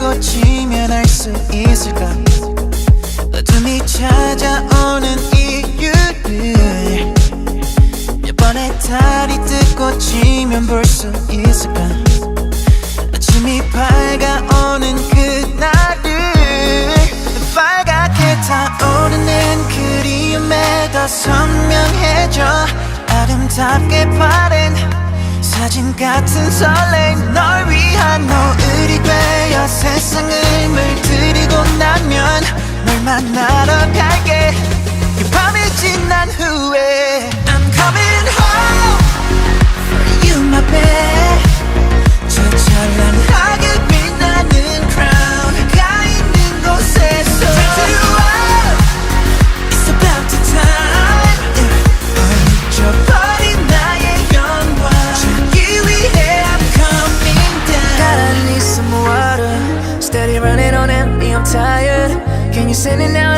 꽂히면 알 수 있을까? 어둠이 찾아오는 이유를 몇 번의 달이 뜨고 지면 볼 수 있을까? 아침이 밝아오는 그날을 빨갛게 타오르는 그리움에 더 선명해져. 아름답게 바랜 사진 같은 설렘, 널 위한 노을이 되어 세상을 물들이고 나면 널 만나러 갈게. 그 밤이 지난 후에 I'm coming home for you my babe. 저 찬란하게 빛나는 crown 가 있는 곳에서 Turn to you up, it's about the time. 잊어버린 나의 영광 찾기 위해 I'm coming down. God, I need some water. Steady running on empty, I'm tired. Can you send it now?